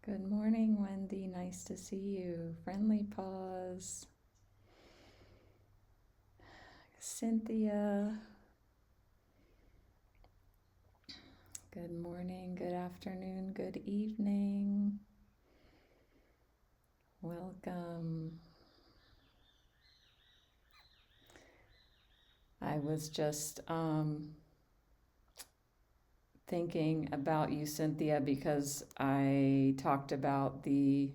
Good morning, Wendy. Nice to see you. Friendly pause. Cynthia. Good morning, good afternoon, good evening. Welcome. I was just thinking about you, Cynthia, because I talked about the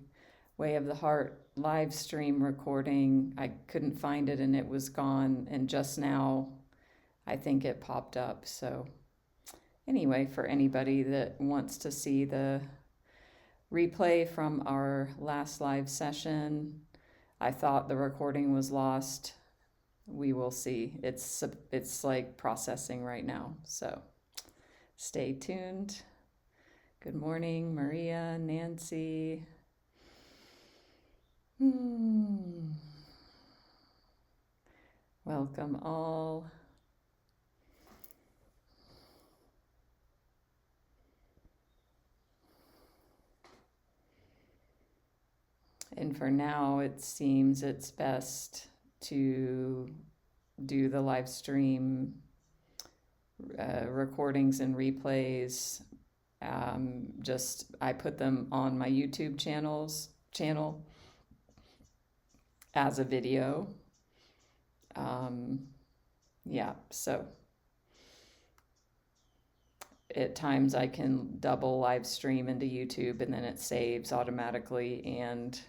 Way of the Heart live stream recording. I couldn't find it and it was gone, and just now I think it popped up. So anyway, for anybody that wants to see the replay from our last live session, I thought the recording was lost. We will see. It's like processing right now. So stay tuned. Good morning, Maria, Nancy. Welcome all. And for now, it seems it's best to do the live stream recordings and replays. I put them on my YouTube channel as a video. So at times I can double live stream into YouTube and then it saves automatically, and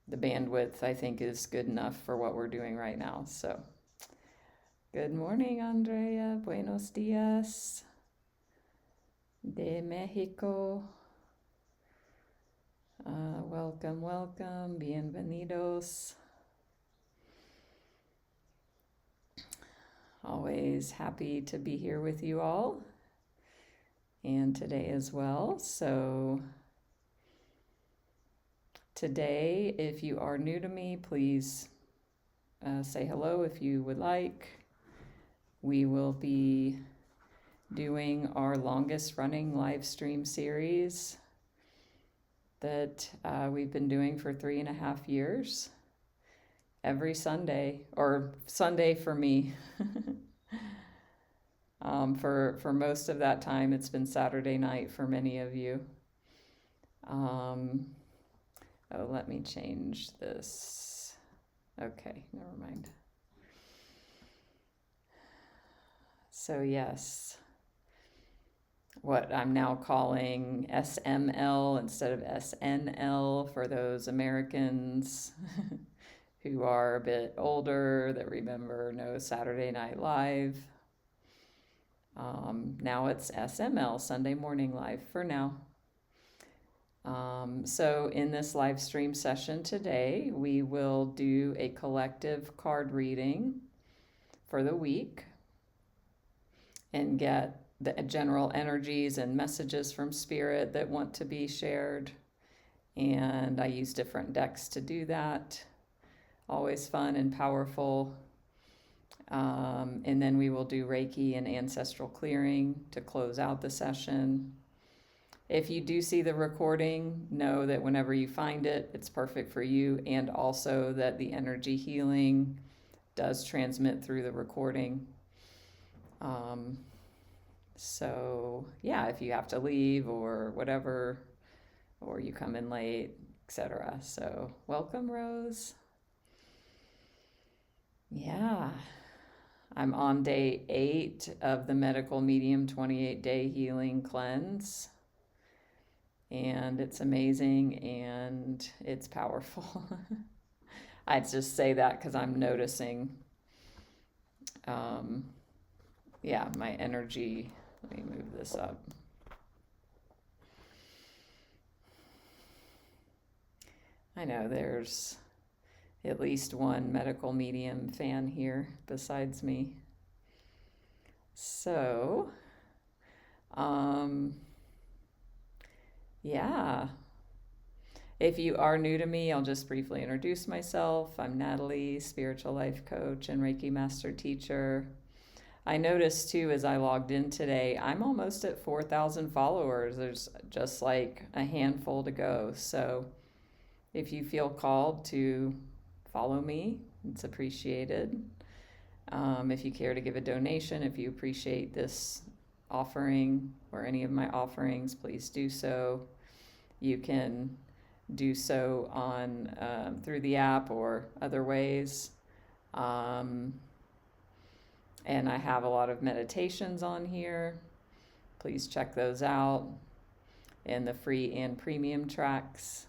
the bandwidth I think is good enough for what we're doing right now. So good morning, Andrea. Buenos dias de Mexico. Welcome. Bienvenidos. Always happy to be here with you all, and today as well. So today, if you are new to me, please say hello if you would like. We will be doing our longest running live stream series that we've been doing for 3.5 years. Every Sunday, or Sunday for me. For most of that time, it's been Saturday night for many of you. Let me change this. Okay, never mind. So yes, what I'm now calling SML instead of SNL for those Americans who are a bit older that know Saturday Night Live. Now it's SML, Sunday Morning Live, for now. So in this live stream session today, we will do a collective card reading for the week and get the general energies and messages from Spirit that want to be shared. And I use different decks to do that. Always fun and powerful. And then we will do Reiki and Ancestral Clearing to close out the session. If you do see the recording, know that whenever you find it, it's perfect for you, and also that the energy healing does transmit through the recording. So yeah, if you have to leave or whatever, or you come in late, etc. So welcome, Rose. Yeah, I'm on day 8 of the Medical Medium 28-day healing cleanse. And it's amazing and it's powerful. I just say that because I'm noticing, my energy. Let me move this up. I know there's at least one medical medium fan here besides me. So, if you are new to me, I'll just briefly introduce myself. I'm Natalie, spiritual life coach and Reiki Master Teacher. I noticed too as I logged in today, I'm almost at 4,000 followers. There's just like a handful to go. So if you feel called to follow me, it's appreciated. If you care to give a donation, if you appreciate this offering or any of my offerings, please do so. You can do so on through the app or other ways. And I have a lot of meditations on here. Please check those out. And the free and premium tracks.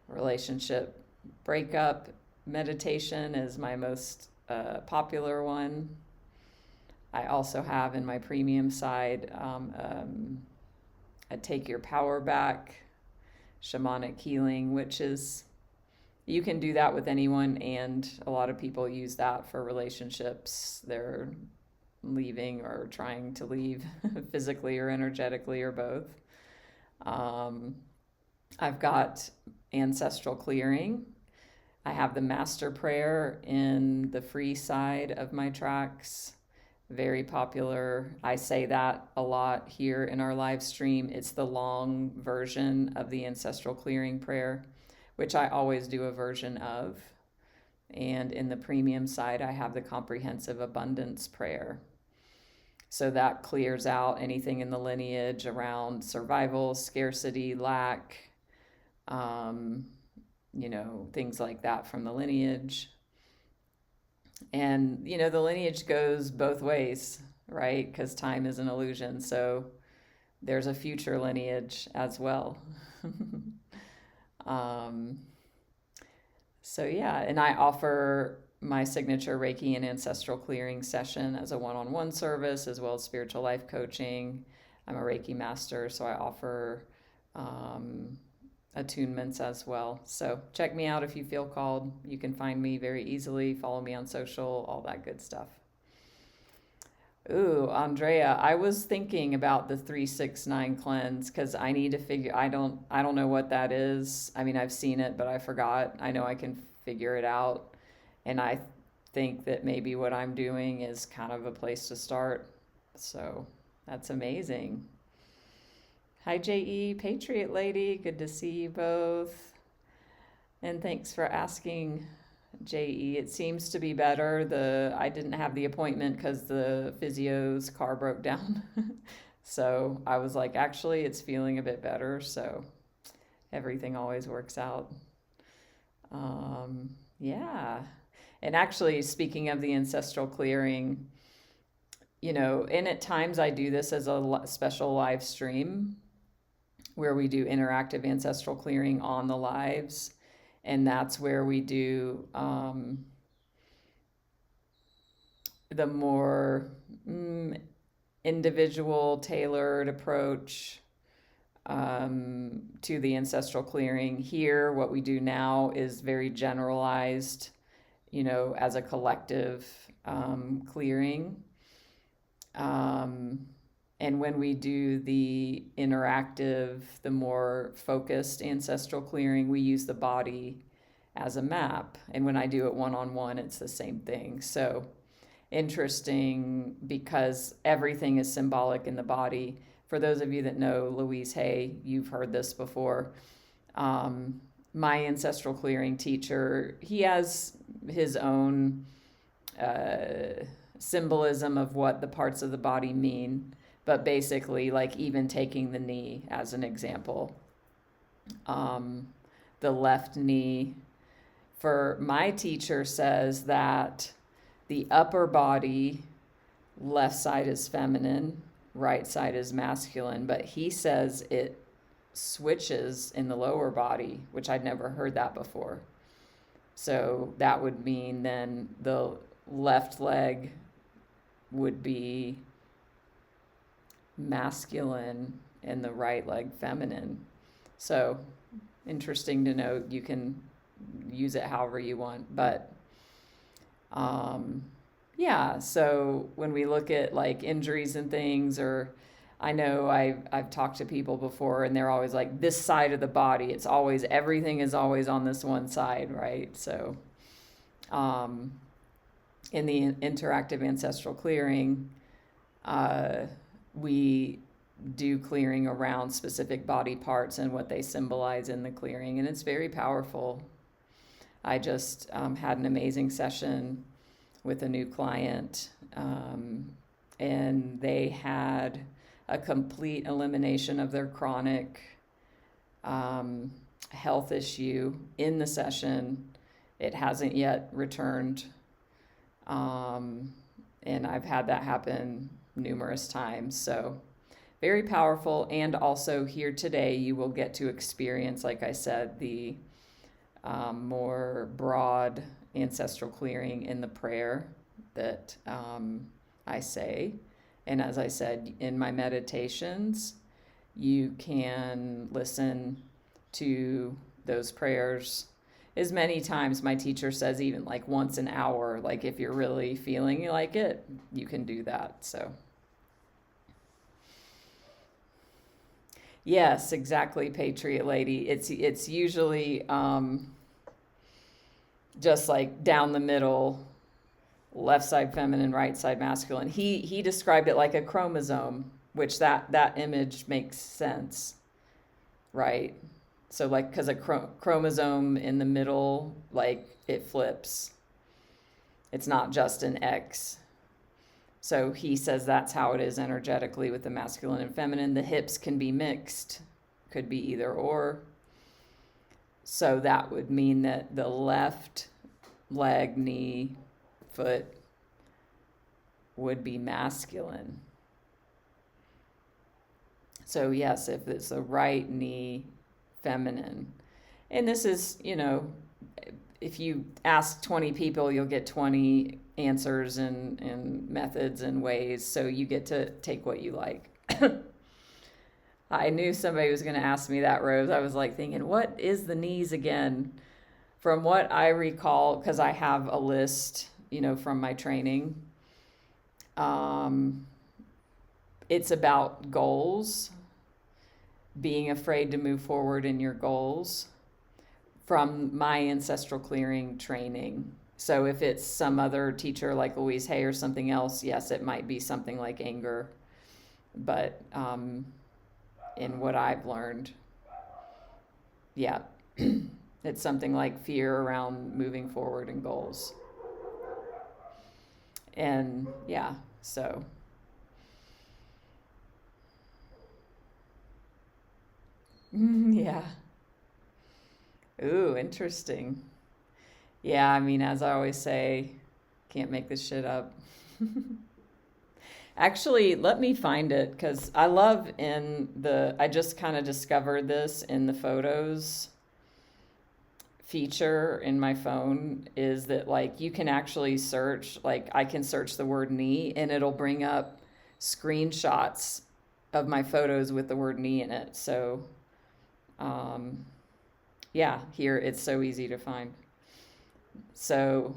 Relationship breakup meditation is my most popular one. I also have in my premium side a Take Your Power Back shamanic healing, which is, you can do that with anyone, and a lot of people use that for relationships. They're leaving or trying to leave physically or energetically or both. I've got Ancestral Clearing. I have the Master Prayer in the free side of my tracks. Very popular. I say that a lot here in our live stream. It's the long version of the Ancestral Clearing Prayer, which I always do a version of. And in the premium side, I have the Comprehensive Abundance Prayer. So that clears out anything in the lineage around survival, scarcity, lack, things like that from the lineage. And, the lineage goes both ways, right? Because time is an illusion. So there's a future lineage as well. And I offer my signature Reiki and Ancestral Clearing session as a one-on-one service, as well as spiritual life coaching. I'm a Reiki Master, so I offer attunements as well. So check me out if you feel called. You can find me very easily. Follow me on social, all that good stuff. Ooh, Andrea, I was thinking about the 369 cleanse because I need to figure. I don't know what that is. I mean, I've seen it, but I forgot. I know I can figure it out, and I think that maybe what I'm doing is kind of a place to start. So that's amazing. Hi, J.E., Patriot Lady. Good to see you both. And thanks for asking, J.E. It seems to be better. I didn't have the appointment because the physio's car broke down. So I was like, actually, it's feeling a bit better. So everything always works out. Yeah. And actually, speaking of the ancestral clearing, and at times I do this as a special live stream where we do interactive ancestral clearing on the lives. And that's where we do the more individual, tailored approach to the ancestral clearing. Here, what we do now is very generalized, as a collective clearing. And when we do the interactive, the more focused ancestral clearing, we use the body as a map. And when I do it one-on-one, it's the same thing. So interesting because everything is symbolic in the body. For those of you that know Louise Hay, you've heard this before. My ancestral clearing teacher, he has his own symbolism of what the parts of the body mean. But basically, like even taking the knee as an example, the left knee, for my teacher says that the upper body, left side is feminine, right side is masculine, but he says it switches in the lower body, which I'd never heard that before. So that would mean then the left leg would be masculine and the right leg feminine. So interesting to note. You can use it however you want, but so when we look at like injuries and things, or I know I've talked to people before and they're always like, this side of the body, everything is always on this one side, right? So in the interactive ancestral clearing, we do clearing around specific body parts and what they symbolize in the clearing, and it's very powerful. I just had an amazing session with a new client, and they had a complete elimination of their chronic health issue in the session. It hasn't yet returned, and I've had that happen numerous times. So very powerful. And also here today, you will get to experience, like I said, the more broad ancestral clearing in the prayer that I say. And as I said, in my meditations, you can listen to those prayers as many times. My teacher says even like once an hour, like if you're really feeling like it, you can do that. So yes, exactly, Patriot Lady. It's usually just like down the middle, left side feminine, right side masculine. He described it like a chromosome, which that image makes sense, right? So like, because a chromosome in the middle, like it flips. It's not just an X. So he says that's how it is energetically with the masculine and feminine. The hips can be mixed, could be either or. So that would mean that the left leg, knee, foot would be masculine. So yes, if it's the right knee, feminine. And this is, if you ask 20 people, you'll get 20 answers and methods and ways. So you get to take what you like. I knew somebody was going to ask me that, Rose. I was like thinking, what is the knees again? From what I recall, because I have a list, from my training, it's about goals, being afraid to move forward in your goals from my ancestral clearing training. So if it's some other teacher like Louise Hay or something else, yes, it might be something like anger. But in what I've learned, yeah, it's something like fear around moving forward in goals. And yeah, so. Yeah. Ooh, interesting. Yeah, I mean, as I always say, can't make this shit up. Actually, let me find it, because I love I just kind of discovered this in the photos feature in my phone, is that like you can actually search, like I can search the word knee and it'll bring up screenshots of my photos with the word knee in it. So yeah, here it's so easy to find. So,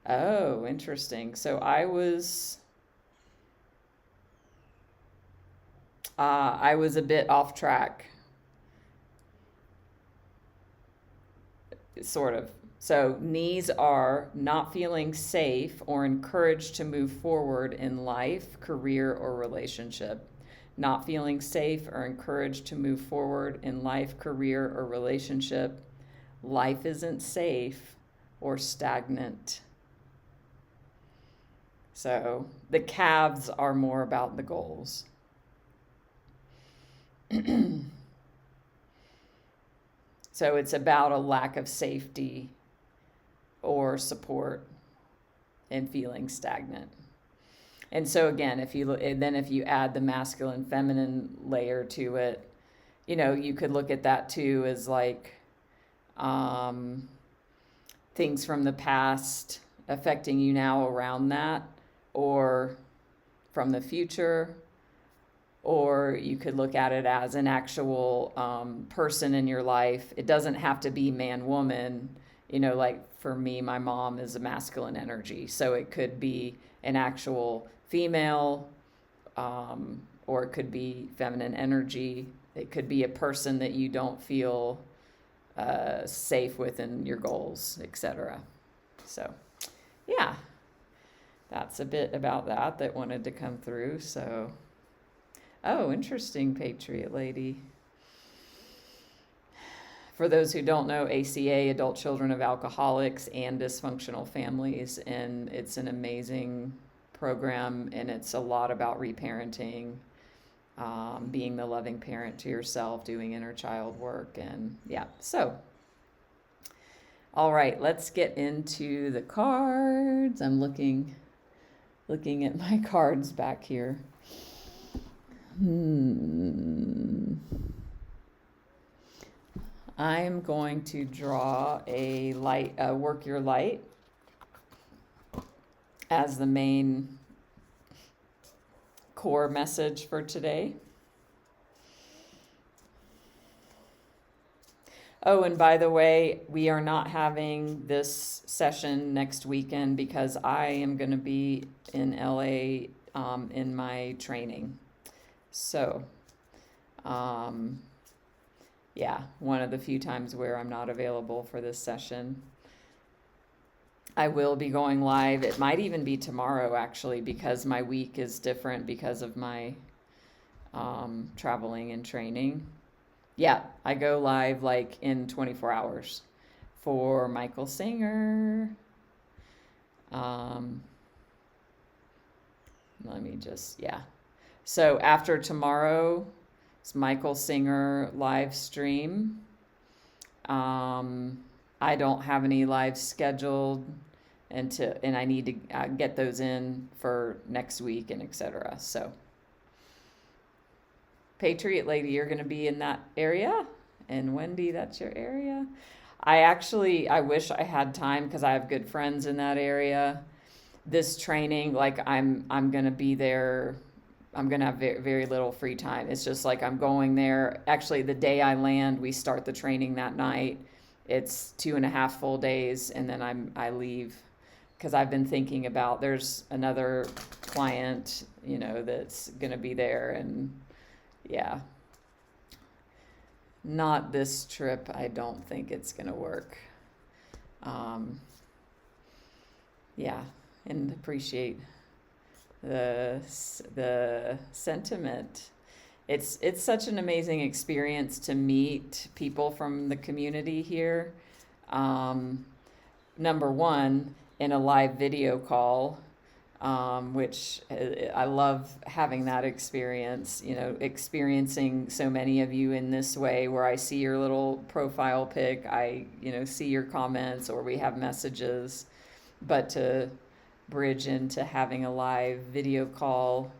oh, interesting. So I was a bit off track, sort of. So knees are not feeling safe or encouraged to move forward in life, career, or relationship. Not feeling safe or encouraged to move forward in life, career, or relationship. Life isn't safe or stagnant. So the calves are more about the goals. So it's about a lack of safety or support and feeling stagnant. And so again, if you add the masculine feminine layer to it, you could look at that too as like things from the past affecting you now around that, or from the future, or you could look at it as an actual person in your life. It doesn't have to be man, woman. Like for me, my mom is a masculine energy, so it could be an actual female, or it could be feminine energy. It could be a person that you don't feel safe with in your goals, etc. So yeah, that's a bit about that wanted to come through. So, oh, interesting, Patriot Lady. For those who don't know, ACA, Adult Children of Alcoholics and Dysfunctional Families, and it's an amazing program, and it's a lot about reparenting, being the loving parent to yourself, doing inner child work, and yeah. So, all right, let's get into the cards. I'm looking at my cards back here. I'm going to draw a light, work your light, as the main core message for today. Oh, and by the way, we are not having this session next weekend because I am going to be in LA in my training. So, yeah, one of the few times where I'm not available for this session. I will be going live. It might even be tomorrow, actually, because my week is different because of my traveling and training. Yeah, I go live like in 24 hours for Michael Singer. Let me just, yeah. So after tomorrow, it's Michael Singer live stream. I don't have any live scheduled and I need to get those in for next week and etc. So, Patriot Lady, you're going to be in that area, and Wendy, that's your area. I wish I had time because I have good friends in that area. This training, like I'm going to be there. I'm going to have very, very little free time. It's just like I'm going there. Actually, the day I land, we start the training that night. It's 2.5 full days, and then I leave because I've been thinking about there's another client, that's going to be there, and yeah, not this trip. I don't think it's going to work. Yeah, and appreciate the sentiment. It's such an amazing experience to meet people from the community here. Number one, in a live video call, which I love having that experience, experiencing so many of you in this way where I see your little profile pic, I, see your comments, or we have messages, but to bridge into having a live video call,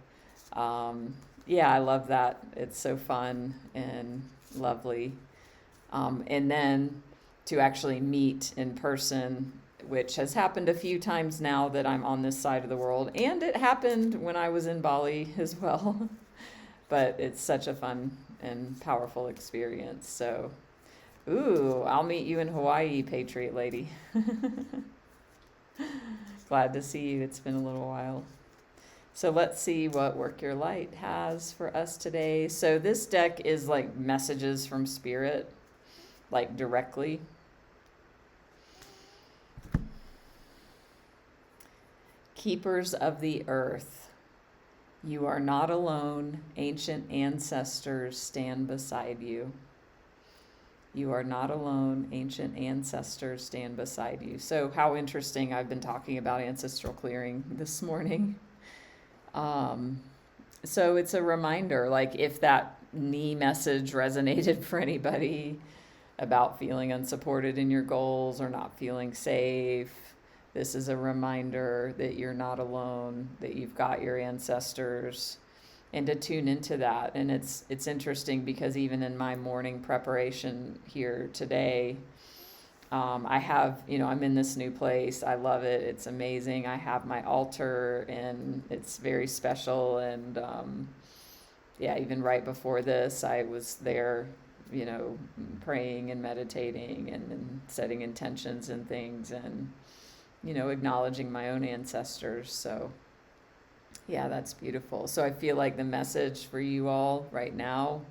yeah, I love that. It's so fun and lovely. And then to actually meet in person, which has happened a few times now that I'm on this side of the world. And it happened when I was in Bali as well. But it's such a fun and powerful experience. So, ooh, I'll meet you in Hawaii, Patriot Lady. Glad to see you. It's been a little while. So let's see what Work Your Light has for us today. So this deck is like messages from Spirit, like directly. Keepers of the earth, you are not alone. Ancient ancestors stand beside you. You are not alone. Ancient ancestors stand beside you. So how interesting. I've been talking about ancestral clearing this morning. So it's a reminder, like if that knee message resonated for anybody about feeling unsupported in your goals or not feeling safe, this is a reminder that you're not alone, that you've got your ancestors, and to tune into that. And it's interesting because even in my morning preparation here today, I have, I'm in this new place. I love it. It's amazing. I have my altar and it's very special. And yeah, even right before this, I was there, praying and meditating and setting intentions and things and, acknowledging my own ancestors. So yeah, that's beautiful. So I feel like the message for you all right now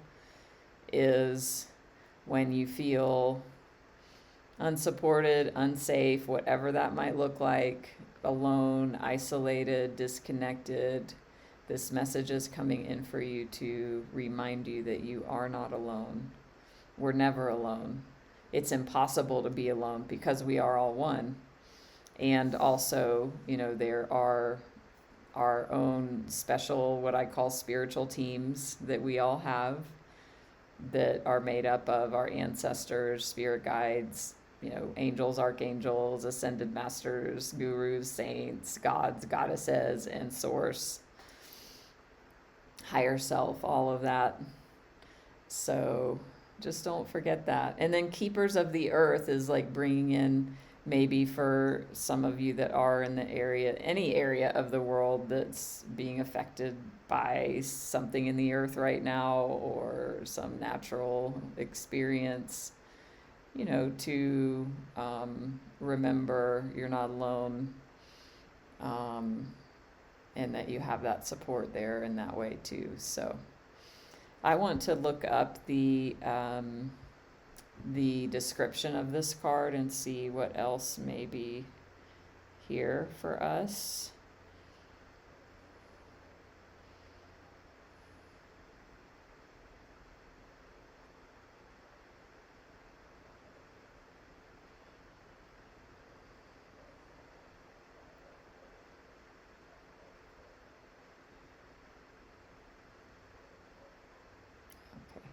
is when you feel unsupported, unsafe, whatever that might look like, alone, isolated, disconnected. This message is coming in for you to remind you that you are not alone. We're never alone. It's impossible to be alone because we are all one. And also, there are our own special, what I call spiritual teams that we all have that are made up of our ancestors, spirit guides, angels, archangels, ascended masters, gurus, saints, gods, goddesses, and source, higher self, all of that. So just don't forget that. And then keepers of the earth is like bringing in, maybe for some of you that are in the area, any area of the world that's being affected by something in the earth right now, or some natural experience, to remember you're not alone, and that you have that support there in that way too. So I want to look up the description of this card and see what else may be here for us. Okay,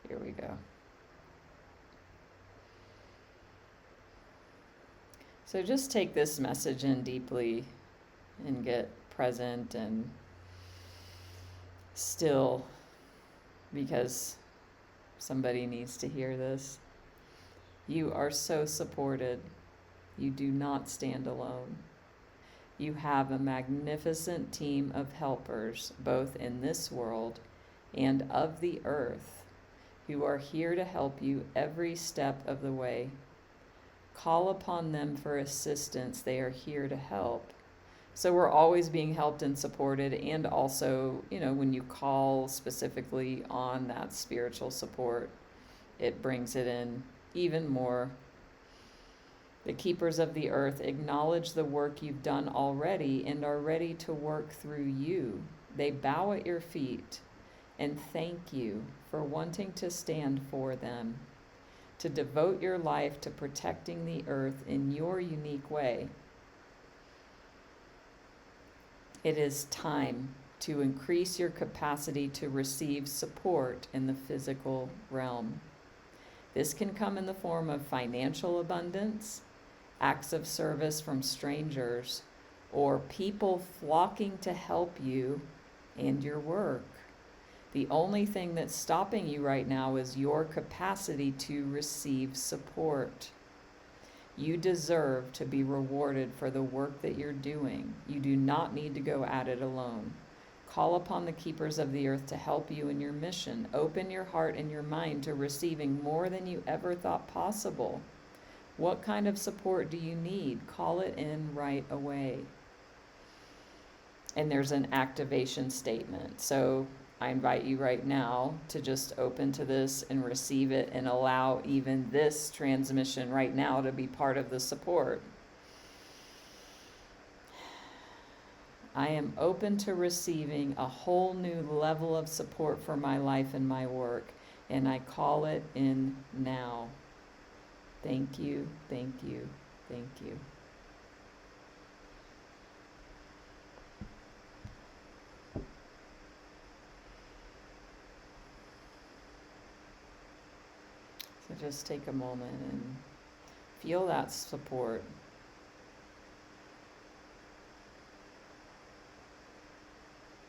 here we go. So just take this message in deeply and get present and still, because somebody needs to hear this. You are so supported. You do not stand alone. You have a magnificent team of helpers, both in this world and of the earth, who are here to help you every step of the way. Call upon them for assistance. They are here to help. So we're always being helped and supported. And also, when you call specifically on that spiritual support, it brings it in even more. The keepers of the earth acknowledge the work you've done already and are ready to work through you. They bow at your feet and thank you for wanting to stand for them, to devote your life to protecting the earth in your unique way. It is time to increase your capacity to receive support in the physical realm. This can come in the form of financial abundance, acts of service from strangers, or people flocking to help you and your work. The only thing that's stopping you right now is your capacity to receive support. You deserve to be rewarded for the work that you're doing. You do not need to go at it alone. Call upon the keepers of the earth to help you in your mission. Open your heart and your mind to receiving more than you ever thought possible. What kind of support do you need? Call it in right away. And there's an activation statement. So I invite you right now to just open to this and receive it and allow even this transmission right now to be part of the support. I am open to receiving a whole new level of support for my life and my work, and I call it in now. Thank you, thank you, thank you. So just take a moment and feel that support.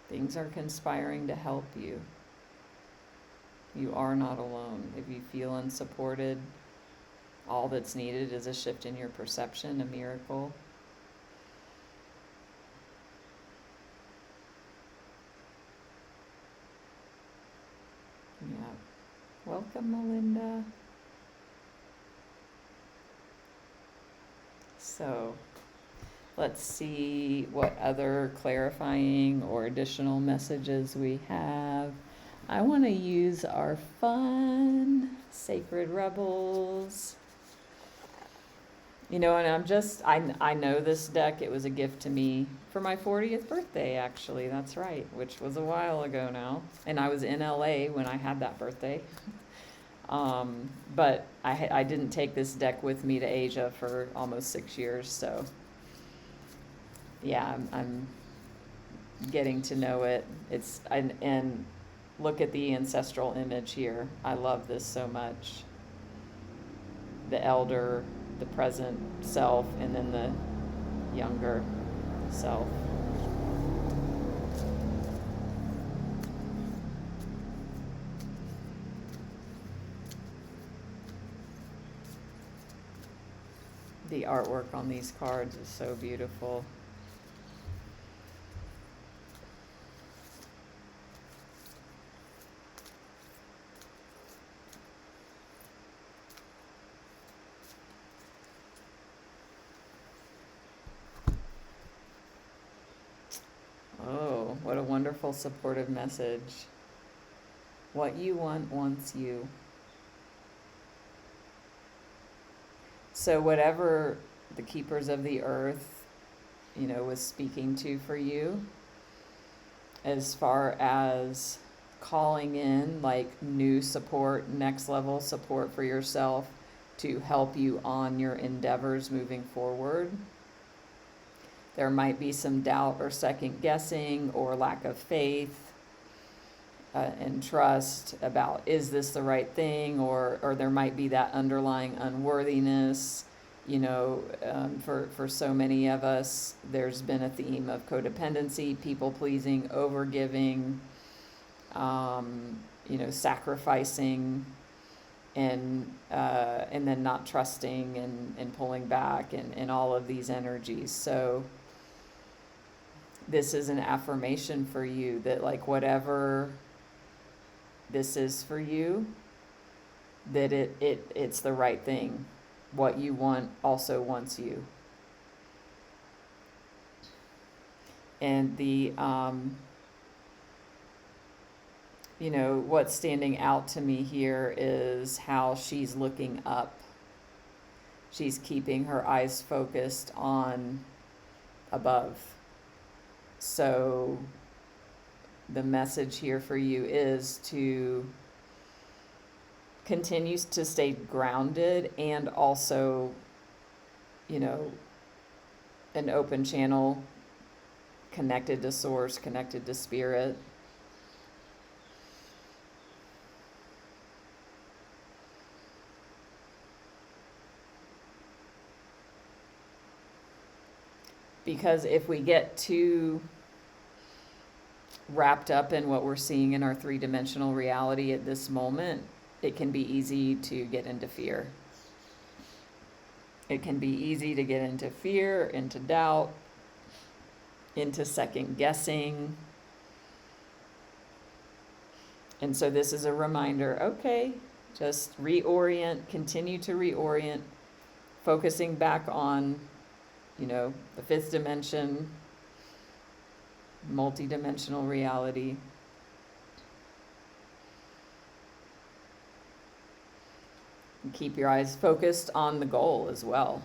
Things are conspiring to help you. You are not alone. If you feel unsupported, all that's needed is a shift in your perception, a miracle. Yeah. Welcome, Melinda. So let's see what other clarifying or additional messages we have. I want to use our fun Sacred Rebels And I know this deck, it was a gift to me for my 40th birthday, actually, that's right, which was a while ago now. And I was in LA when I had that birthday. But I didn't take this deck with me to Asia for almost 6 years, so yeah, I'm getting to know it. And look at the ancestral image here. I love this so much. The elder, the present self, and then the younger self. The artwork on these cards is so beautiful. Oh, what a wonderful supportive message. What you want wants you. So whatever the keepers of the earth, was speaking to for you, as far as calling in like new support, next level support for yourself to help you on your endeavors moving forward. There might be some doubt or second guessing or lack of faith and trust about, is this the right thing? Or there might be that underlying unworthiness. For so many of us, there's been a theme of codependency, people pleasing, overgiving, sacrificing, and then not trusting and pulling back and all of these energies. So this is an affirmation for you that like whatever this is for you, that it's the right thing. What you want also wants you. And the what's standing out to me here is how she's looking up. She's keeping her eyes focused on above. So the message here for you is to continue to stay grounded and also, an open channel, connected to source, connected to spirit. Because if we get too wrapped up in what we're seeing in our three-dimensional reality at this moment, it can be easy to get into fear. It can be easy to get into fear, into doubt, into second guessing. And so this is a reminder, okay, just reorient, continue to reorient, focusing back on, the fifth dimension, multi-dimensional reality. And keep your eyes focused on the goal as well.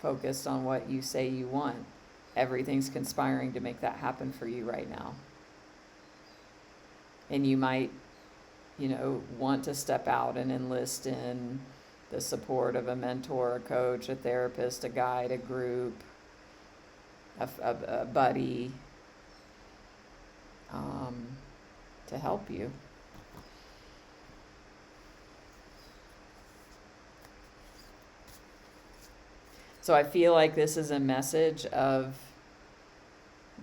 Focused on what you say you want. Everything's conspiring to make that happen for you right now. And you might, want to step out and enlist in the support of a mentor, a coach, a therapist, a guide, a group, a buddy, to help you. So I feel like this is a message of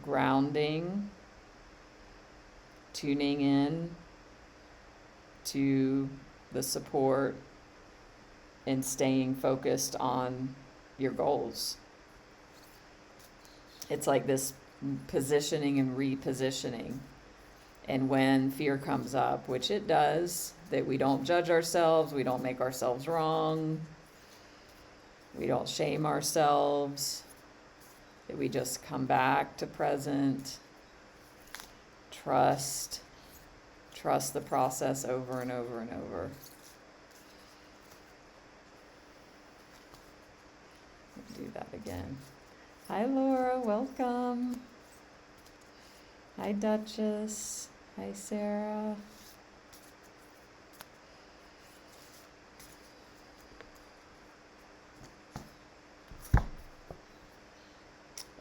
grounding, tuning in to the support, and staying focused on your goals. It's like this positioning and repositioning. And when fear comes up, which it does, that we don't judge ourselves, we don't make ourselves wrong, we don't shame ourselves, that we just come back to present, trust the process over and over and over. again. Hi, Laura. Welcome. Hi, Duchess. Hi, Sarah.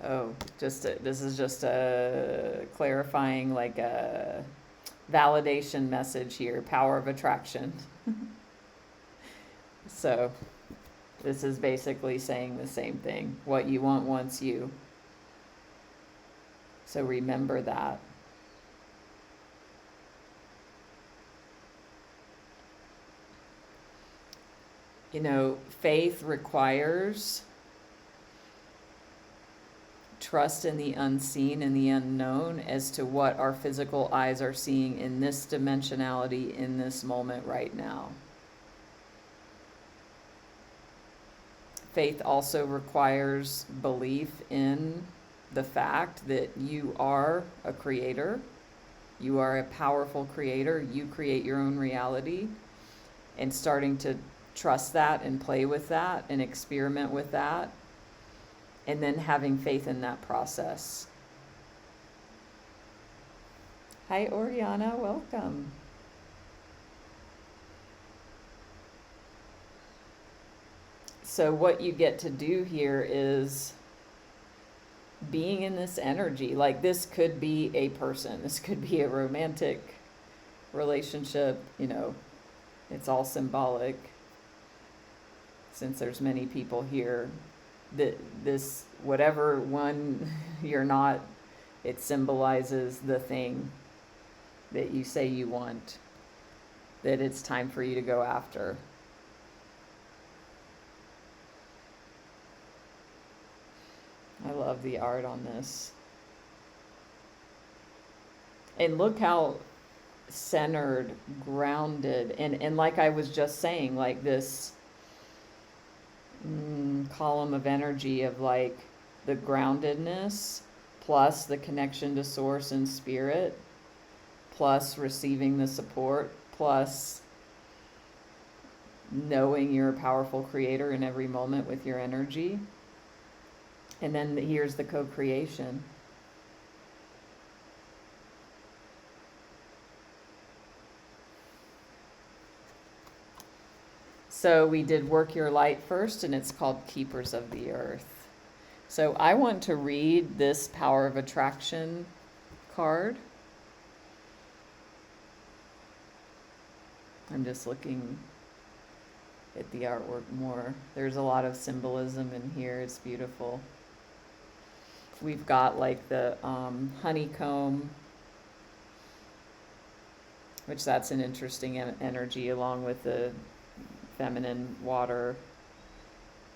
Oh, this is just a clarifying, like a validation message here, power of attraction. So this is basically saying the same thing. What you want wants you. So remember that. You know, faith requires trust in the unseen and the unknown as to what our physical eyes are seeing in this dimensionality, in this moment right now. Faith also requires belief in the fact that you are a creator. You are a powerful creator. You create your own reality. And starting to trust that and play with that and experiment with that. And then having faith in that process. Hi, Oriana. Welcome. So what you get to do here is being in this energy. Like, this could be a person. This could be a romantic relationship. You know, it's all symbolic. Since there's many people here, that this, whatever one you're not, it symbolizes the thing that you say you want, that it's time for you to go after. I love the art on this. And look how centered, grounded, and like I was just saying, like this column of energy of like the groundedness plus the connection to source and spirit plus receiving the support plus knowing you're a powerful creator in every moment with your energy. And then here's the co-creation. So we did Work Your Light first, and it's called Keepers of the Earth. So I want to read this Power of Attraction card. I'm just looking at the artwork more. There's a lot of symbolism in here. It's beautiful. We've got like the honeycomb, which that's an interesting energy, along with the feminine water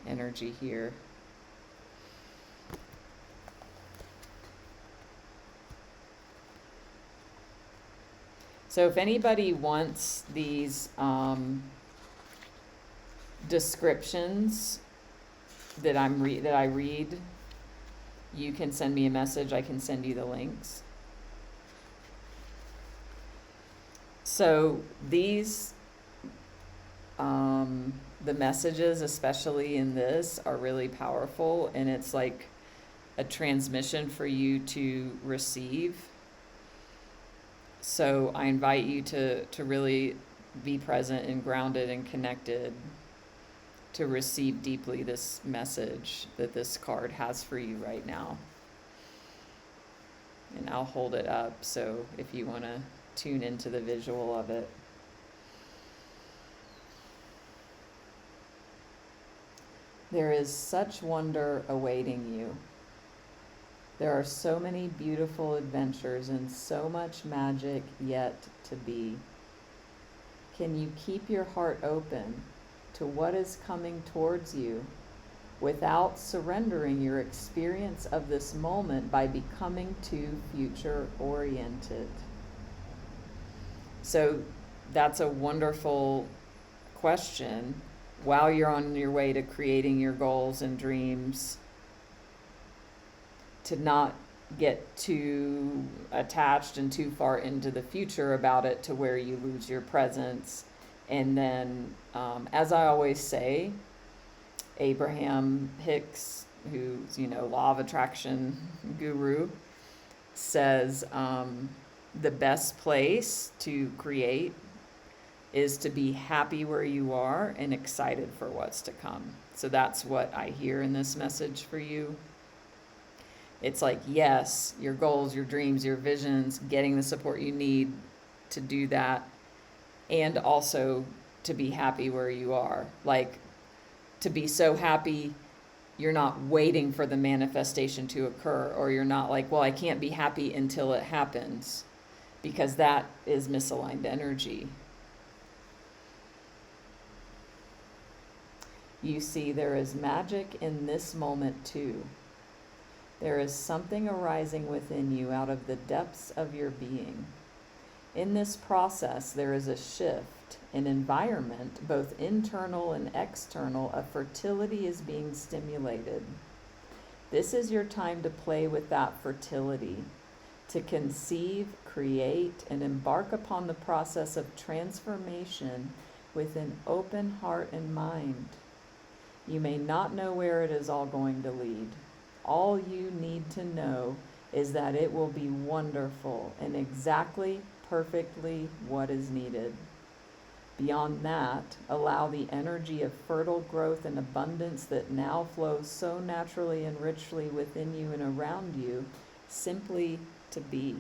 energy here. So if anybody wants these descriptions that I read, you can send me a message. I can send you the links. So these the messages, especially in this, are really powerful, and it's like a transmission for you to receive. So I invite you to really be present and grounded and connected to receive deeply this message that this card has for you right now. And I'll hold it up, so if you want to tune into the visual of it. There is such wonder awaiting you. There are so many beautiful adventures and so much magic yet to be. Can you keep your heart open to what is coming towards you without surrendering your experience of this moment by becoming too future oriented? So that's a wonderful question. While you're on your way to creating your goals and dreams, to not get too attached and too far into the future about it to where you lose your presence. And then, as I always say, Abraham Hicks who's, law of attraction guru, says the best place to create is to be happy where you are and excited for what's to come. So that's what I hear in this message for you. It's like, yes, your goals, your dreams, your visions, getting the support you need to do that, and also to be happy where you are. Like, to be so happy you're not waiting for the manifestation to occur, or you're not like, well, I can't be happy until it happens, because that is misaligned energy. You see, there is magic in this moment too. There is something arising within you out of the depths of your being. In this process, there is a shift in environment, both internal and external, of fertility is being stimulated. This is your time to play with that fertility, to conceive, create, and embark upon the process of transformation with an open heart and mind. You may not know where it is all going to lead. All you need to know is that it will be wonderful and exactly, perfectly what is needed. Beyond that, allow the energy of fertile growth and abundance that now flows so naturally and richly within you and around you simply to be.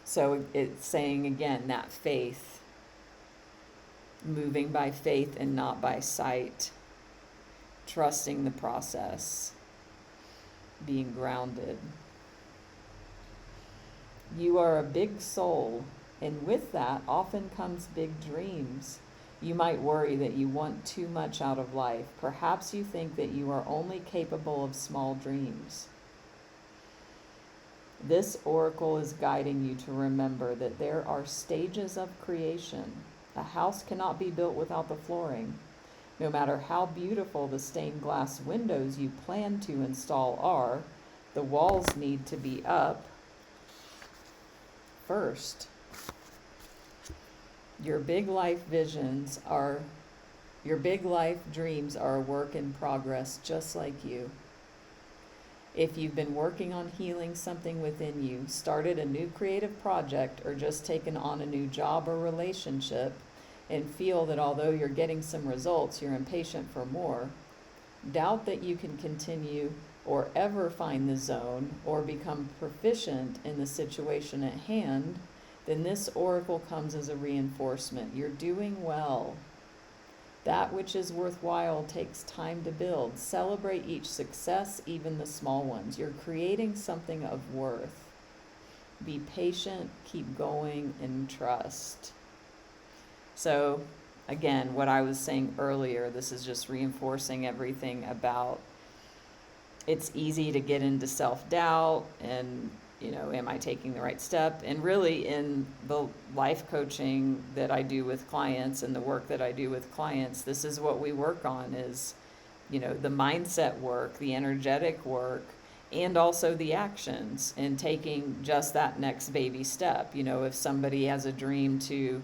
So it's saying again that faith, moving by faith and not by sight, trusting the process, being grounded. You are a big soul, and with that often comes big dreams. You might worry that you want too much out of life. Perhaps you think that you are only capable of small dreams. This oracle is guiding you to remember that there are stages of creation. A house cannot be built without the flooring. No matter how beautiful the stained glass windows you plan to install are, the walls need to be up first. Your big life dreams are a work in progress, just like you. If you've been working on healing something within you, started a new creative project, or just taken on a new job or relationship, and feel that although you're getting some results, you're impatient for more, doubt that you can continue or ever find the zone or become proficient in the situation at hand, then this oracle comes as a reinforcement. You're doing well. That which is worthwhile takes time to build. Celebrate each success, even the small ones. You're creating something of worth. Be patient, keep going, and trust. So, again, what I was saying earlier, this is just reinforcing everything about it's easy to get into self-doubt and, am I taking the right step? And really in the life coaching that I do with clients and the work that I do with clients, this is what we work on is, the mindset work, the energetic work, and also the actions and taking just that next baby step. If somebody has a dream to,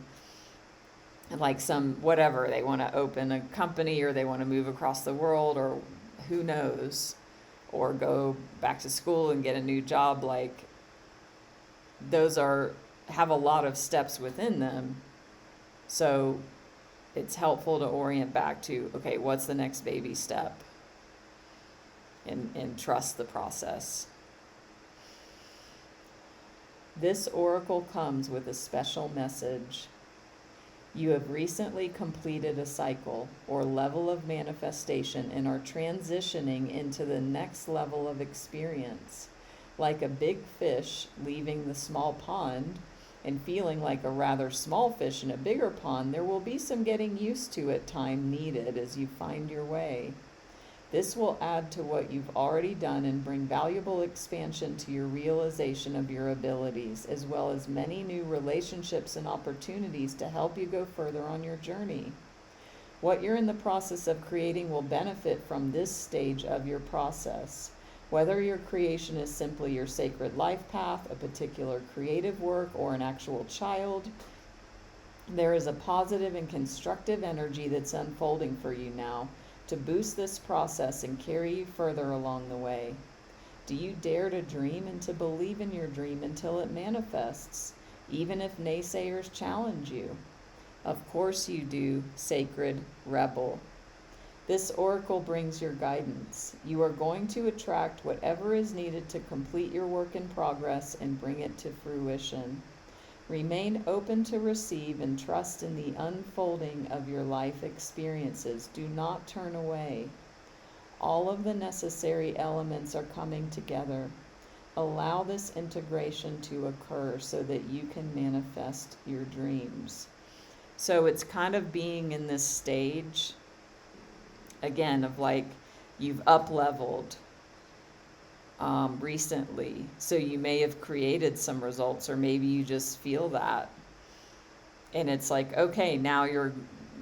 like whatever, they want to open a company or they want to move across the world or who knows, or go back to school and get a new job, like those have a lot of steps within them. So it's helpful to orient back to, okay, what's the next baby step? And trust the process. This oracle comes with a special message. You have recently completed a cycle or level of manifestation and are transitioning into the next level of experience. Like a big fish leaving the small pond and feeling like a rather small fish in a bigger pond, there will be some getting used to it time needed as you find your way. This will add to what you've already done and bring valuable expansion to your realization of your abilities, as well as many new relationships and opportunities to help you go further on your journey. What you're in the process of creating will benefit from this stage of your process. Whether your creation is simply your sacred life path, a particular creative work, or an actual child, there is a positive and constructive energy that's unfolding for you now. to boost this process and carry you further along the way? Do you dare to dream and to believe in your dream until it manifests, even if naysayers challenge you? Of course you do, sacred rebel. This oracle brings your guidance. You are going to attract whatever is needed to complete your work in progress and bring it to fruition. Remain open to receive and trust in the unfolding of your life experiences. Do not turn away. All of the necessary elements are coming together. Allow this integration to occur so that you can manifest your dreams. So it's kind of being in this stage, again, of like you've up-leveled recently. So you may have created some results, or maybe you just feel that. And it's like, okay, now you're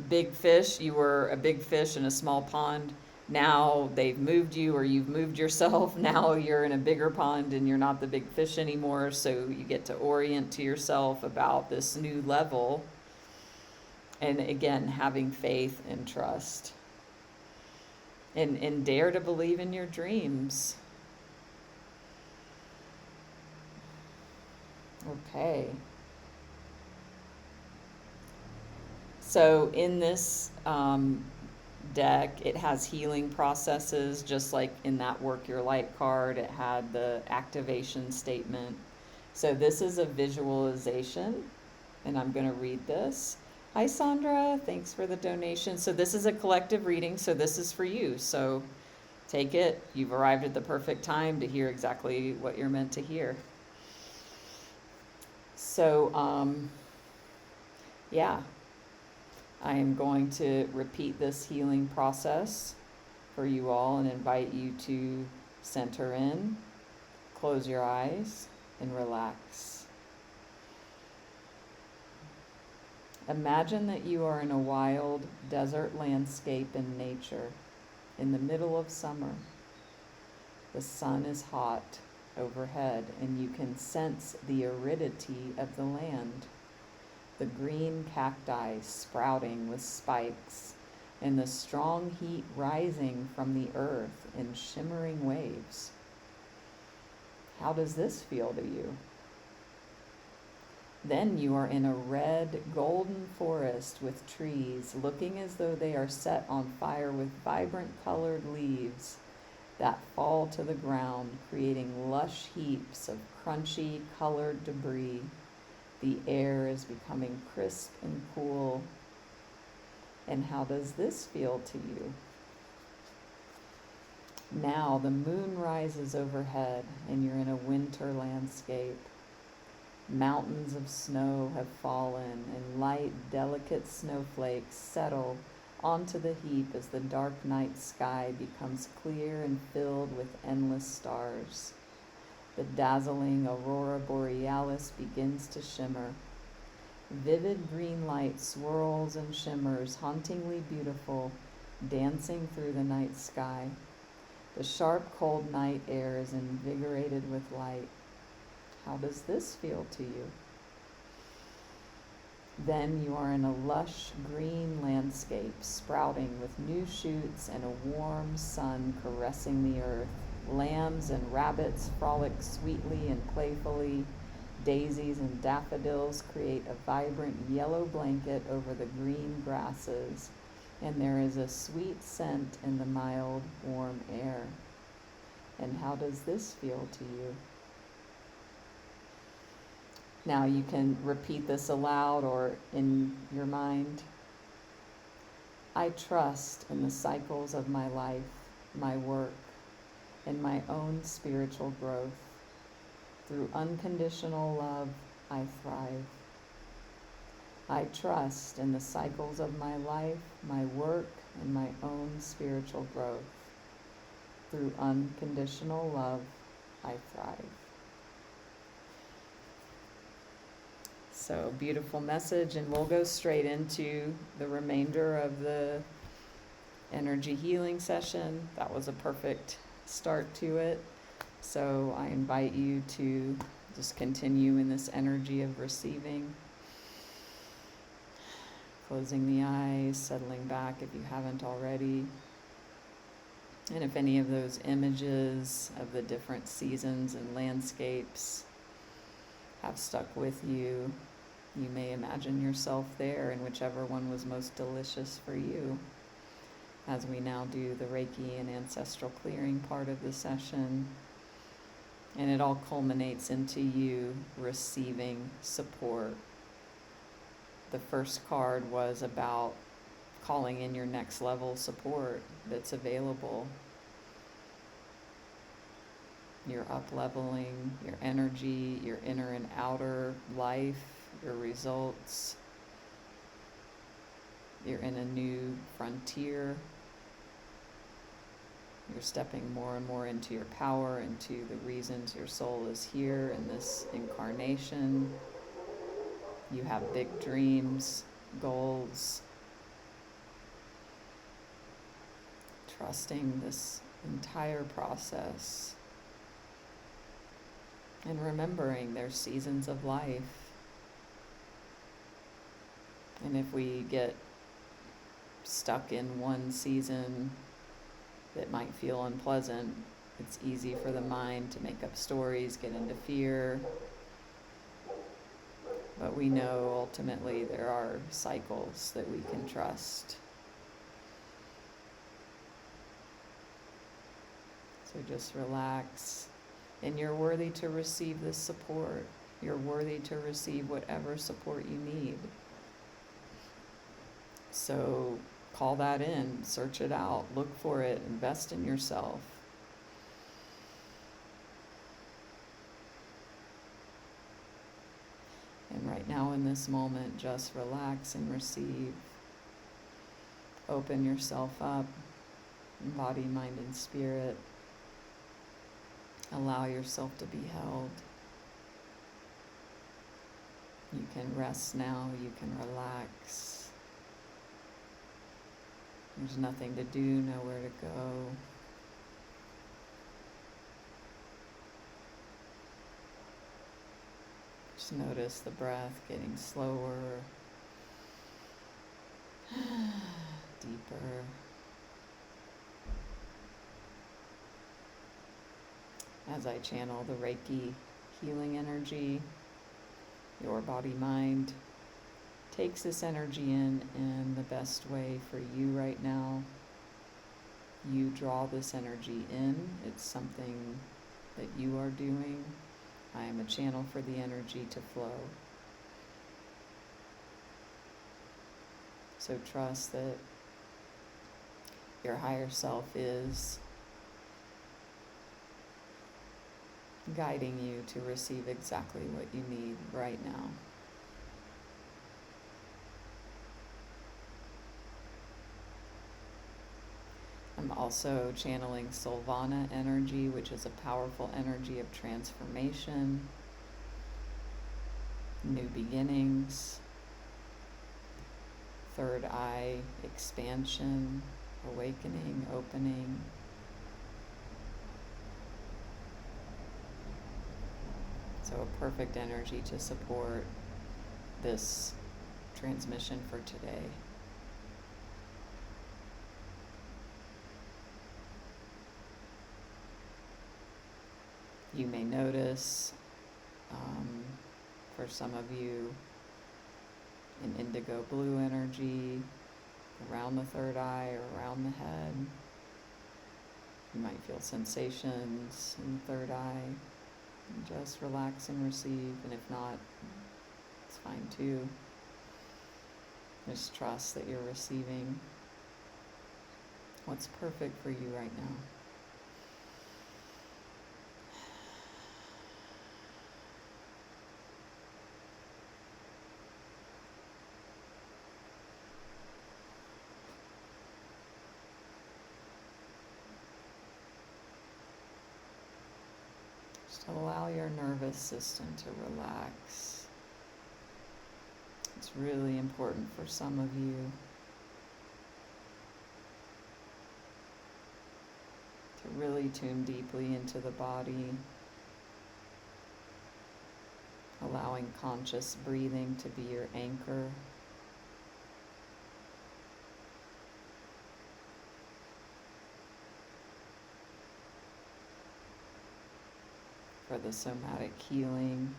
big fish. You were a big fish in a small pond. Now they've moved you, or you've moved yourself. Now you're in a bigger pond and you're not the big fish anymore. So you get to orient to yourself about this new level. And again, having faith and trust. And dare to believe in your dreams. Okay. So in this deck, it has healing processes, just like in that Work Your Light card, it had the activation statement. So this is a visualization, and I'm going to read this. Hi, Sandra. Thanks for the donation. So this is a collective reading, so this is for you. So take it. You've arrived at the perfect time to hear exactly what you're meant to hear. So, yeah, I am going to repeat this healing process for you all and invite you to center in, close your eyes, and relax. Imagine that you are in a wild desert landscape in nature, in the middle of summer. The sun is hot overhead, and you can sense the aridity of the land. The green cacti sprouting with spikes, and the strong heat rising from the earth in shimmering waves. How does this feel to you? Then you are in a red, golden forest with trees looking as though they are set on fire with vibrant colored leaves that fall to the ground, creating lush heaps of crunchy, colored debris. The air is becoming crisp and cool. And how does this feel to you? Now the moon rises overhead, and you're in a winter landscape. Mountains of snow have fallen, and light, delicate snowflakes settle onto the heap as the dark night sky becomes clear and filled with endless stars. The dazzling aurora borealis begins to shimmer. Vivid green light swirls and shimmers, hauntingly beautiful, dancing through the night sky. The sharp, cold night air is invigorated with light. How does this feel to you? Then you are in a lush green landscape, sprouting with new shoots and a warm sun caressing the earth. Lambs and rabbits frolic sweetly and playfully. Daisies and daffodils create a vibrant yellow blanket over the green grasses, and there is a sweet scent in the mild, warm air. And how does this feel to you? Now you can repeat this aloud or in your mind. I trust in the cycles of my life, my work, and my own spiritual growth. Through unconditional love, I thrive. I trust in the cycles of my life, my work, and my own spiritual growth. Through unconditional love, I thrive. So, beautiful message, and we'll go straight into the remainder of the energy healing session. That was a perfect start to it. So I invite you to just continue in this energy of receiving. Closing the eyes, settling back if you haven't already. And if any of those images of the different seasons and landscapes have stuck with you, you may imagine yourself there in whichever one was most delicious for you. As we now do the Reiki and Ancestral Clearing part of the session. And it all culminates into you receiving support. The first card was about calling in your next level support that's available. You're up-leveling your energy, your inner and outer life, your results. You're in a new frontier. You're stepping more and more into your power, into the reasons your soul is here in this incarnation. You have big dreams, goals. Trusting this entire process. And remembering there's seasons of life. And if we get stuck in one season that might feel unpleasant, it's easy for the mind to make up stories, get into fear. But we know ultimately there are cycles that we can trust. So just relax. And you're worthy to receive this support. You're worthy to receive whatever support you need. So call that in, search it out, look for it, invest in yourself. And right now in this moment, just relax and receive. Open yourself up, body, mind, and spirit. Allow yourself to be held. You can rest now, you can relax. There's nothing to do, nowhere to go. Just notice the breath getting slower, deeper. As I channel the Reiki healing energy, your body, mind takes this energy in the best way for you right now. You draw this energy in. It's something that you are doing. I am a channel for the energy to flow. So trust that your higher self is guiding you to receive exactly what you need right now. I'm also channeling Solvana energy, which is a powerful energy of transformation, new beginnings, third eye expansion, awakening, opening. So a perfect energy to support this transmission for today. You may notice, for some of you, an indigo blue energy around the third eye or around the head. You might feel sensations in the third eye. Just relax and receive, and if not, it's fine too. Just trust that you're receiving what's perfect for you right now. Just allow your nervous system to relax. It's really important for some of you to really tune deeply into the body, allowing conscious breathing to be your anchor. for the somatic healing.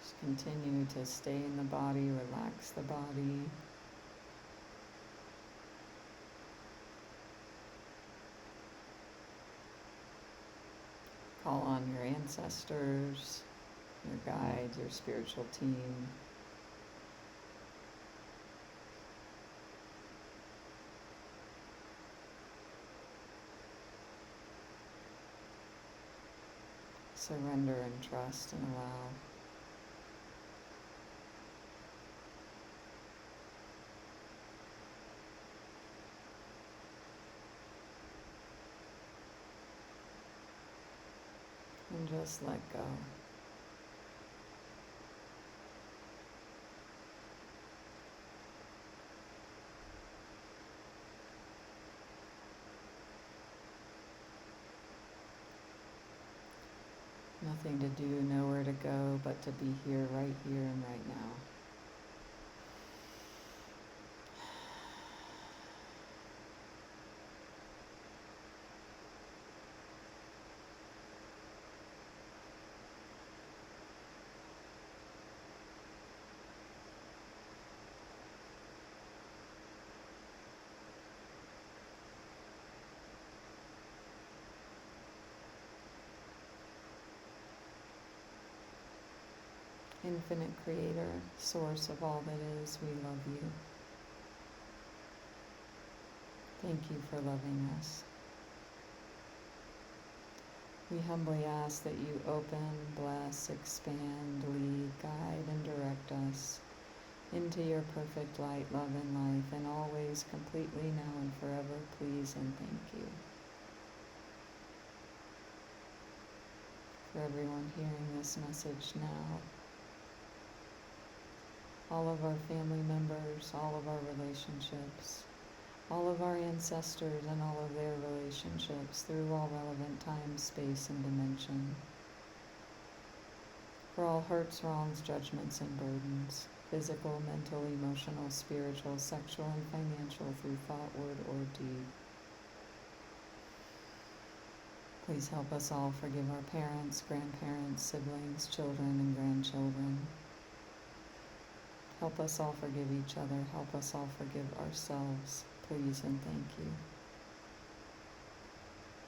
Just continue to stay in the body, relax the body. Call on your ancestors, your guides, your spiritual team. Surrender and trust and allow. And just let go. Nothing to do, nowhere to go, but to be here, right and right now. Infinite Creator, source of all that is, we love you. Thank you for loving us. We humbly ask that you open, bless, expand, lead, guide, and direct us into your perfect light, love, and life, and always, completely, now and forever, please and thank you. For everyone hearing this message now, all of our family members, all of our relationships, all of our ancestors and all of their relationships through all relevant time, space, and dimension. For all hurts, wrongs, judgments, and burdens, physical, mental, emotional, spiritual, sexual, and financial, through thought, word, or deed. Please help us all forgive our parents, grandparents, siblings, children, and grandchildren. Help us all forgive each other. Help us all forgive ourselves, please and thank you.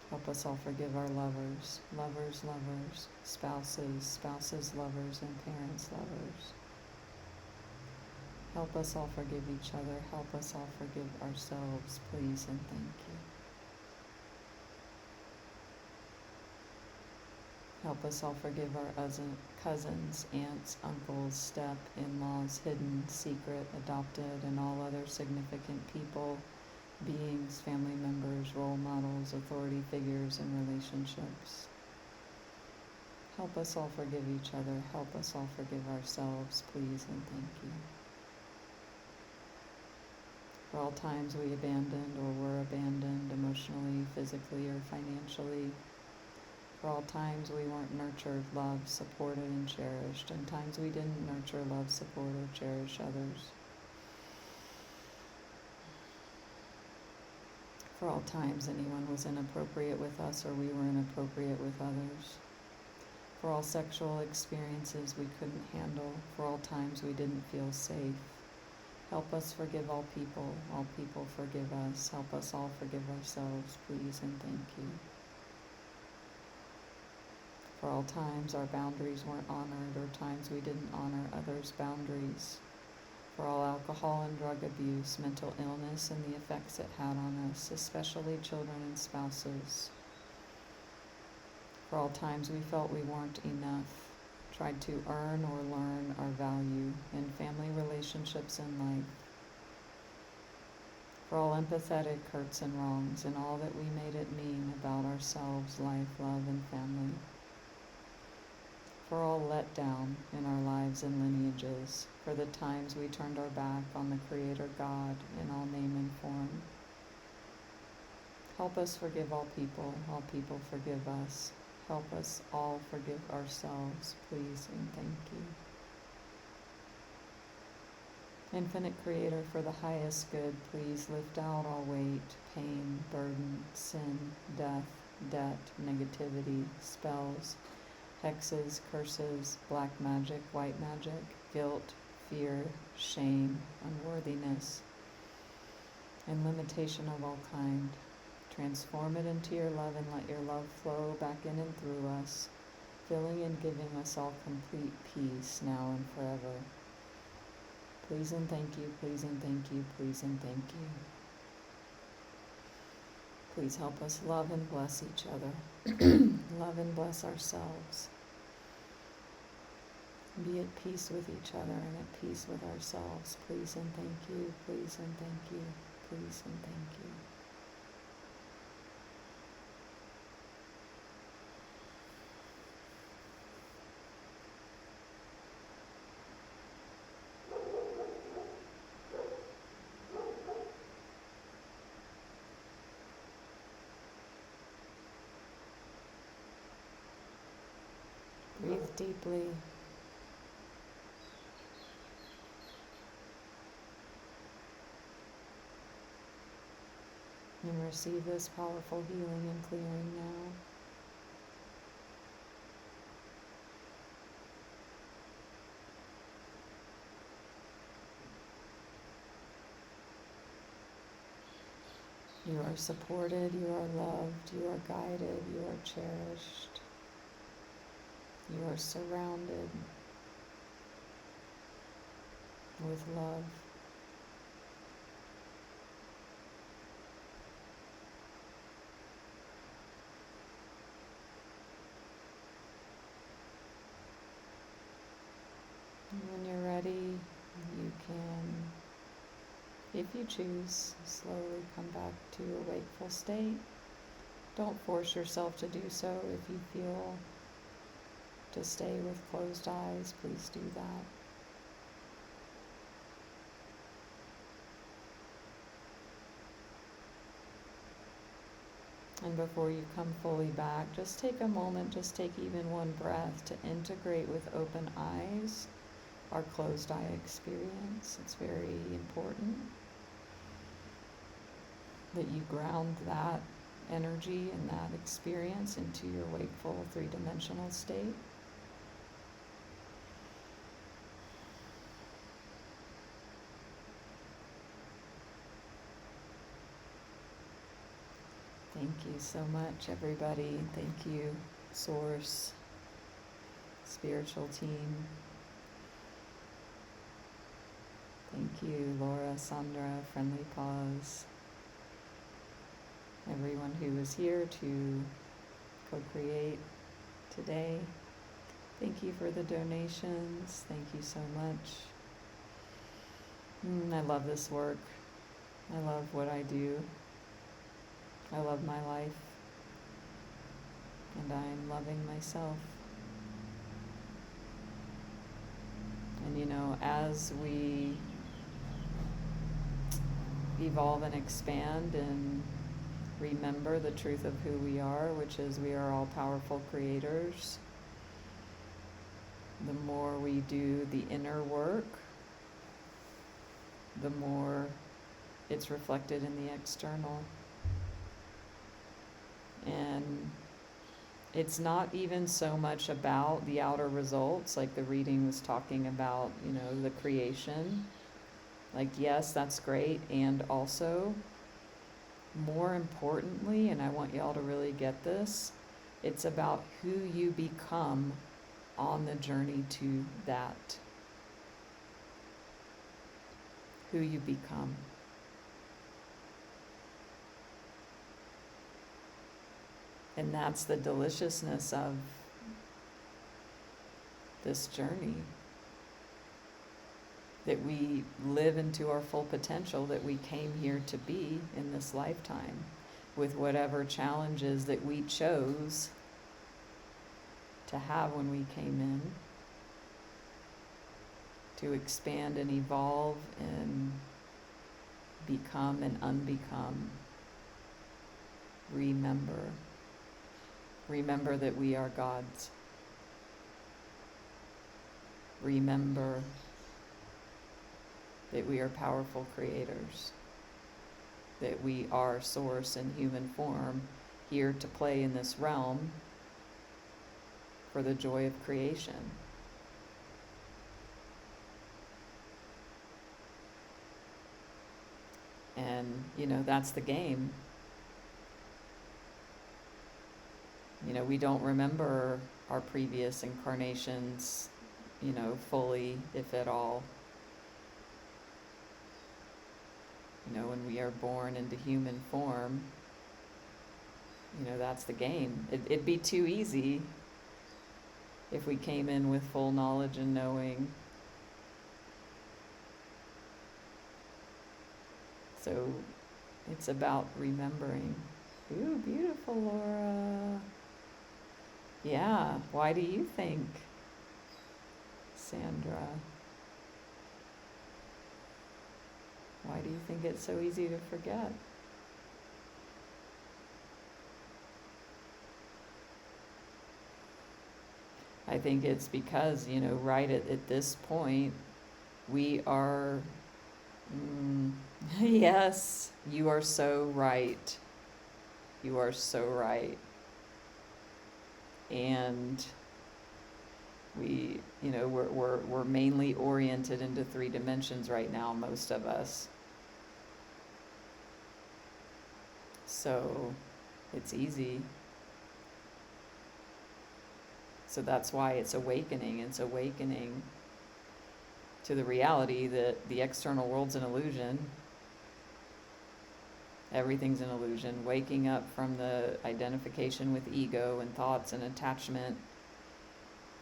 Help us all forgive our lovers, lovers, lovers, spouses, spouses, lovers, and parents, lovers. Help us all forgive each other. Help us all forgive ourselves, please and thank you. Help us all forgive our cousins, aunts, uncles, step, in-laws, hidden, secret, adopted, and all other significant people, beings, family members, role models, authority figures, and relationships. Help us all forgive each other. Help us all forgive ourselves, please and thank you. For all times we abandoned or were abandoned emotionally, physically, or financially. For all times we weren't nurtured, loved, supported, and cherished, and times we didn't nurture, love, support, or cherish others. For all times anyone was inappropriate with us or we were inappropriate with others. For all sexual experiences we couldn't handle. For all times we didn't feel safe. Help us forgive all people forgive us. Help us all forgive ourselves, please and thank you. For all times our boundaries weren't honored or times we didn't honor others' boundaries. For all alcohol and drug abuse, mental illness, and the effects it had on us, especially children and spouses. For all times we felt we weren't enough, tried to earn or learn our value in family relationships and life. For all empathetic hurts and wrongs and all that we made it mean about ourselves, life, love, and family. For all let down in our lives and lineages, for the times we turned our back on the Creator God in all name and form. Help us forgive all people forgive us. Help us all forgive ourselves, please and thank you. Infinite Creator, for the highest good, please lift out all weight, pain, burden, sin, death, debt, negativity, spells, hexes, curses, black magic, white magic, guilt, fear, shame, unworthiness, and limitation of all kind. Transform it into your love and let your love flow back in and through us, filling and giving us all complete peace now and forever. Please and thank you, please and thank you, please and thank you. Please help us love and bless each other, love and bless ourselves. Be at peace with each other and at peace with ourselves. Please and thank you, please and thank you, please and thank you. Breathe deeply. And receive this powerful healing and clearing now. You are supported, you are loved, you are guided, you are cherished. You are surrounded with love. And when you're ready, you can, if you choose, slowly come back to a wakeful state. Don't force yourself to do so. If you feel to stay with closed eyes, please do that. And before you come fully back, just take a moment, just take even one breath to integrate with open eyes our closed eye experience. It's very important that you ground that energy and that experience into your wakeful three-dimensional state. Thank you so much, everybody. Thank you, Source, spiritual team. Thank you, Laura, Sandra, Friendly Paws, everyone who was here to co-create today. Thank you for the donations. Thank you so much. I love this work. I love what I do. I love my life. And I'm loving myself. And you know, as we evolve and expand and remember the truth of who we are, which is we are all powerful creators, the more we do the inner work, the more it's reflected in the external. And it's not even so much about the outer results, like the reading was talking about, you know, the creation. Like, yes, that's great. And also, more importantly, and I want y'all to really get this, it's about who you become on the journey to that. Who you become. And that's the deliciousness of this journey. That we live into our full potential that we came here to be in this lifetime, with whatever challenges that we chose to have when we came in, to expand and evolve and become and unbecome Remember. Remember that we are gods. Remember that we are powerful creators. That we are source in human form, here to play in this realm for the joy of creation. And, that's the game. We don't remember our previous incarnations, fully, if at all. When we are born into human form, that's the game. It'd be too easy if we came in with full knowledge and knowing. So it's about remembering. Ooh, beautiful, Laura. Yeah, why do you think, Sandra? Why do you think it's so easy to forget? I think it's because, right at this point, we are, yes, you are so right. You are so right. And we're mainly oriented into 3 dimensions right now, most of us. So it's easy. So that's why it's awakening. It's awakening to the reality that the external world's an illusion. Everything's an illusion. Waking up from the identification with ego and thoughts and attachment.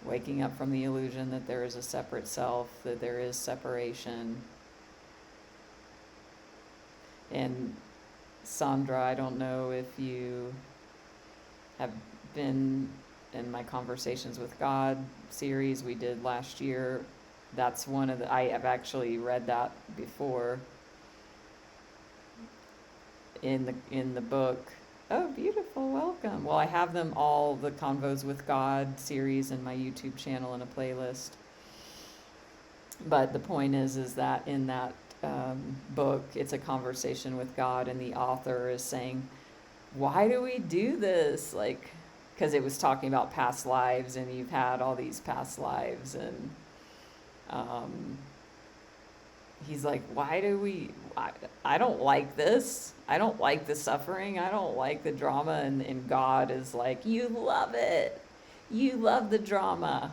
Waking up from the illusion that there is a separate self, that there is separation. And Sandra, I don't know if you have been in my Conversations with God series we did last year. That's one of I have actually read that before in the book. Oh, beautiful, welcome. Well, I have them all, the Convos with God series, in my YouTube channel in a playlist. But the point is that in that book, it's a conversation with God, and the author is saying, why do we do this? Like, because it was talking about past lives, and you've had all these past lives, and he's like, why do we, I don't like this. I don't like the suffering. I don't like the drama. And God is like, you love it. You love the drama.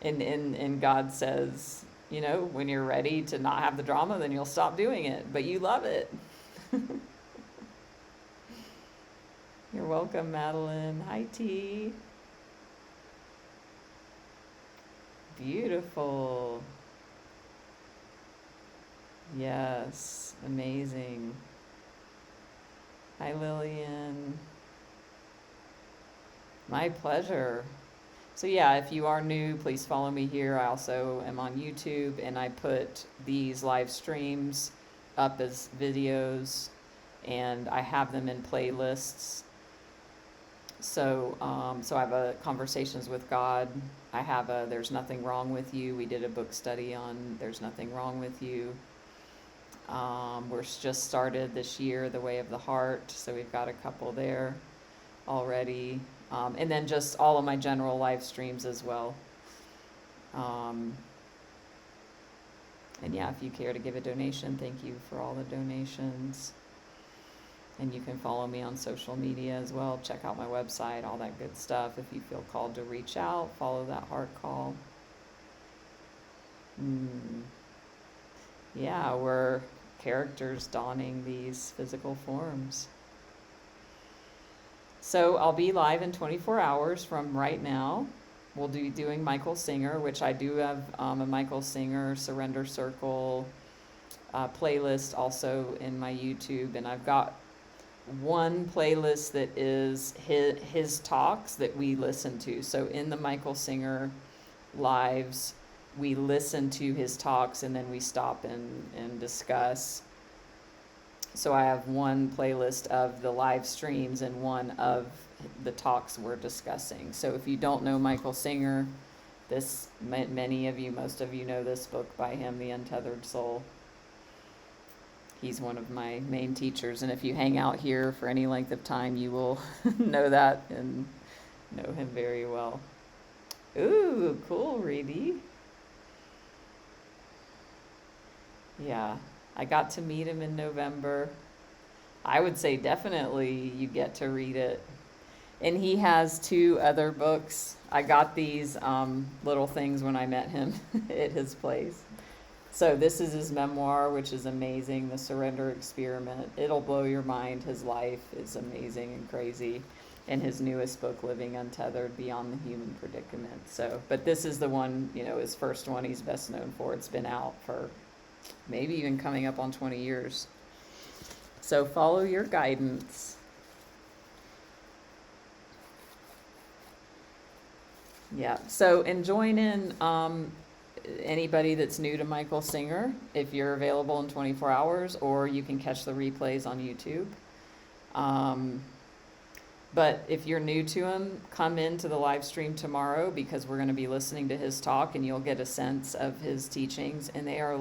And God says, when you're ready to not have the drama, then you'll stop doing it. But you love it. You're welcome, Madeline. Hi, T. Beautiful. Yes, amazing. Hi, Lillian. My pleasure. So yeah, if you are new, please follow me here. I also am on YouTube, and I put these live streams up as videos, and I have them in playlists. So I have a Conversations with God. I have a There's Nothing Wrong with You. We did a book study on There's Nothing Wrong with You. We're just started this year, The Way of the Heart. So we've got a couple there already. And then just all of my general live streams as well. And yeah, if you care to give a donation, thank you for all the donations. And you can follow me on social media as well. Check out my website, all that good stuff. If you feel called to reach out, follow that heart call. Yeah, we're characters donning these physical forms. So I'll be live in 24 hours from right now. We'll be doing Michael Singer, which I do have a Michael Singer Surrender Circle playlist also in my YouTube. And I've got one playlist that is his talks that we listen to. So in the Michael Singer lives, we listen to his talks and then we stop and discuss. So I have one playlist of the live streams and one of the talks we're discussing. So if you don't know Michael Singer, many of you, most of you know this book by him, The Untethered Soul. He's one of my main teachers, and if you hang out here for any length of time, you will know that and know him very well. Ooh, cool, Reedy. Yeah, I got to meet him in November. I would say definitely you get to read it. And he has 2 other books. I got these little things when I met him at his place. So this is his memoir, which is amazing, The Surrender Experiment. It'll blow your mind. His life is amazing and crazy. And his newest book, Living Untethered, Beyond the Human Predicament. So, but this is the one, his first one he's best known for. It's been out for maybe even coming up on 20 years. So follow your guidance. Yeah, so and join in anybody that's new to Michael Singer, if you're available in 24 hours, or you can catch the replays on YouTube. But if you're new to him, come into the live stream tomorrow, because we're going to be listening to his talk and you'll get a sense of his teachings, and they are,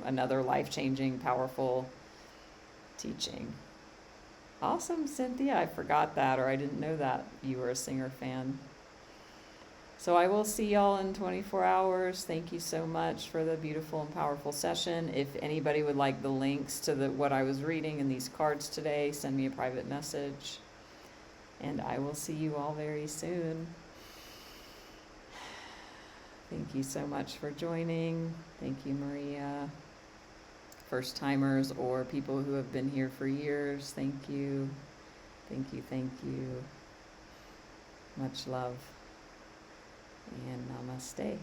another life-changing, powerful teaching. Awesome, Cynthia. I forgot that, or I didn't know that you were a Singer fan. So I will see y'all in 24 hours. Thank you so much for the beautiful and powerful session. If anybody would like the links to what I was reading in these cards today, send me a private message. And I will see you all very soon. Thank you so much for joining. Thank you, Maria. First timers or people who have been here for years, thank you. Thank you, thank you. Much love. And namaste.